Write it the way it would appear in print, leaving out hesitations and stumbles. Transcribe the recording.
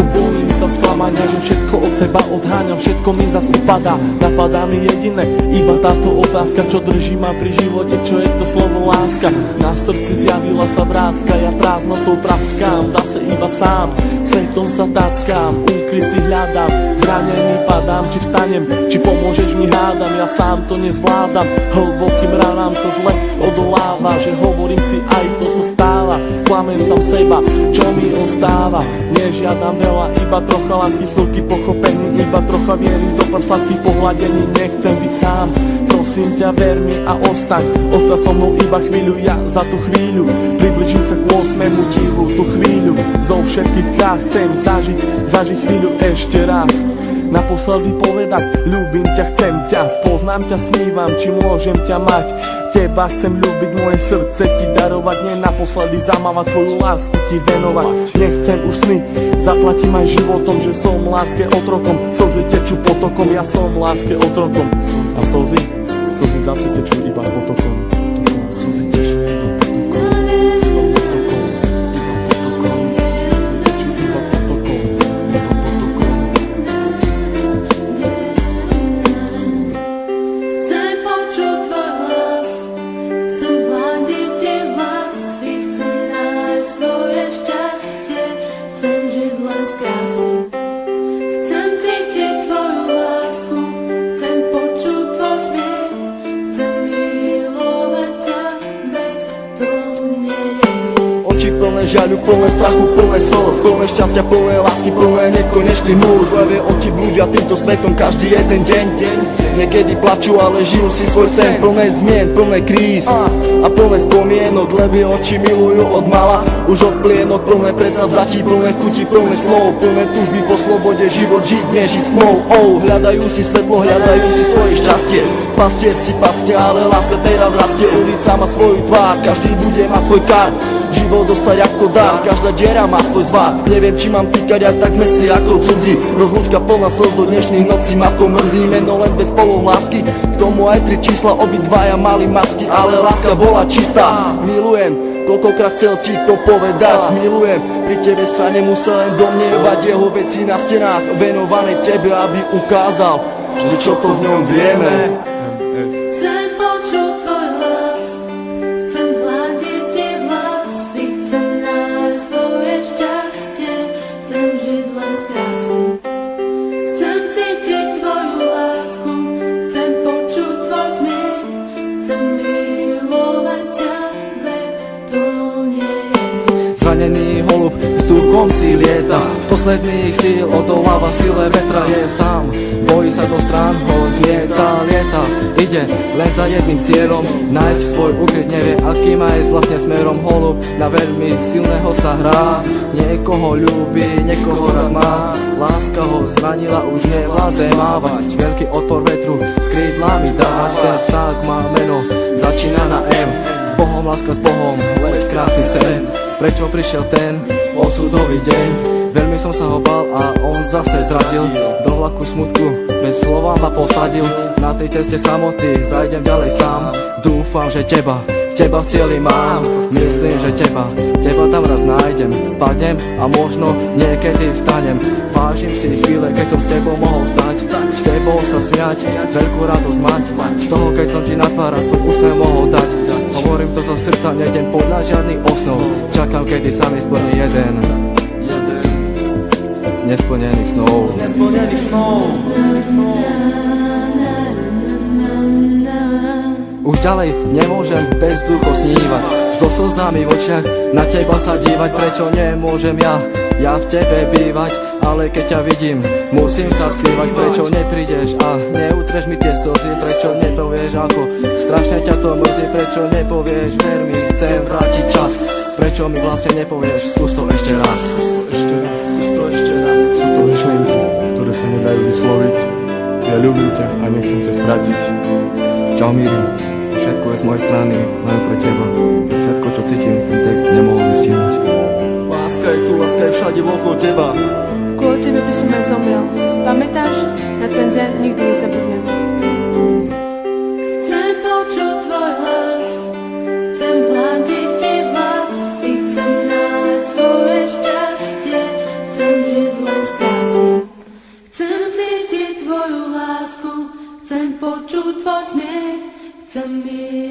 bojím sa sklamania, že všetko od seba odháňam, všetko mi zas upadá. Napadá mi jediné, iba táto otázka, čo drží ma pri živote, čo je to slovo láska. Na srdci zjavila sa vrázka, ja prázdnotou praskám, zase iba sám, svetom sa tackám, úkryt si hľadám, zranený padám, či vstanem, či pomôžeš mi hádam, ja sám to nezvládam, hlbokým ranám sa zle odoláva, že hovorím si aj to sa stáva, klamem sám seba, čo mi ostáva, nežiadam veľa, iba trocha lásky, chvíľky pochopení, iba trocha viery, zopár sladkých pohľadení, nechcem byť sám, prosím ťa, ver mi a ostaň so mnou iba chvíľu, ja za tú chvíľu približím sa k 8. divu, tú chvíľu zo všetkých krách chcem zažiť chvíľu ešte raz, naposledy povedať, ľúbim ťa, chcem ťa, poznám ťa, snívam, či môžem ťa mať. Teba chcem ľúbiť, moje srdce ti darovať, nie naposledy zamávať, svoju lásku ti venovať. Nechcem už sny, zaplatím aj životom, že som láske otrokom, slzy tečú potokom, ja som láske otrokom. A slzy zase tečú iba potokom. Slzy tečú iba žaľu, plné strachu, plné slz, plné šťastia, plné lásky, plné nekonečný múz. Levé oči blúdia týmto svetom každý jeden deň. Niekedy plačú, ale žijú si svoj sen, plné zmien, plné kríz a plné spomienok. Levé oči milujú od mala, už od plienok, plné predsavzatí, plné chuti, plné slov, plné túžby po slobode, život žiť, nežiť snov. Hľadajú si svetlo, hľadajú si svoje šťastie, pastier si pastia, ale láska teraz rastie. Ulica má svoju tvár, každý bude mať svoj kár, život dostať ako dar, každá diera má svoj zvar. Neviem, či mám týkať, aj tak sme si ako cudzí. Rozlúčka plná slz do dnešných nocí, ma to mrzí. Meno len bez polov lásky, k tomu aj 3 čísla, obidvaja mali masky, ale láska bola čistá. Milujem, koľkokrát chcel ti to povedať, milujem, pri tebe sa nemusel len domnievať, jeho veci na stenách venované tebe, aby ukázal, že čo to v ňom vieme. Chcem počuť tvoj hlas, chcem hľadiť tie vlasy, chcem nájsť svoje šťastie, chcem žiť len z krásy. Chcem cítiť tvoju lásku, chcem počuť tvoj smiech, chcem milovať ťa, veď to nie je. Zranený holub s duchom si lieta, z posledných síl odoláva sile vetra, je sám, bojí sa do strán, ho zmieta, lieta, ide len za jedným cieľom, nájsť svoj ukryt, nevie aký má ísť vlastne smerom. Holub na veľmi silného sa hrá, niekoho ľúbi, niekoho rád má, láska ho zranila, už nevládze mávať, veľký odpor vetru s krídlami dávať. Ten vták má meno, začína na M, s Bohom, láska s Bohom, leď krásny sen. Prečo prišiel ten osudový deň? Veľmi som sa ho bal a on zase zradil, do vlaku smutku bez slova ma posadil. Na tej ceste samoty zajdem ďalej sám, dúfam, že teba v cieli mám. Myslím, že teba tam raz nájdem, padnem a možno niekedy vstanem. Vážim si chvíle, keď som s tebou mohol stať, s tebou sa smiať, veľkú radosť mať, z toho keď som ti na tvár aspoň úsmev mohol dať. Hovorím to zo srdca, nejdem podľa žiadnych osnov, čakám, kedy sa mi splní jeden z nesplnených snov. Už ďalej nemôžem bez ducho snívať, so slzami v očiach na teba sa dívať. Prečo nemôžem ja v tebe bývať, ale keď ťa vidím, musím sa snívať. Prečo neprídeš a neutreš mi tie slzy, prečo nepovieš, ako strašne ťa to mrzí. Prečo nepovieš, ver mi, chcem vrátiť čas. Prečo mi vlastne nepovieš, skús to ešte raz. Skús to ešte raz. Sú to myšlienky, ktoré sa nedajú vysloviť. Ja ľúbim ťa a nechcem ťa stratiť. Čau Míri, všetko je z mojej strany, len pre teba. Všetko, čo cítim, ten text nemohol vystihnúť. Láska je tu, láska je všade okolo teba. Kvôli tebe by som aj zomrel. Pamätáš? Na ten deň nikdy nezabudnem. Chcem počuť tvoj hlas, chcem hľadiť tie vlasy, chcem nájsť svoje šťastie, chcem posmiech, chcem byť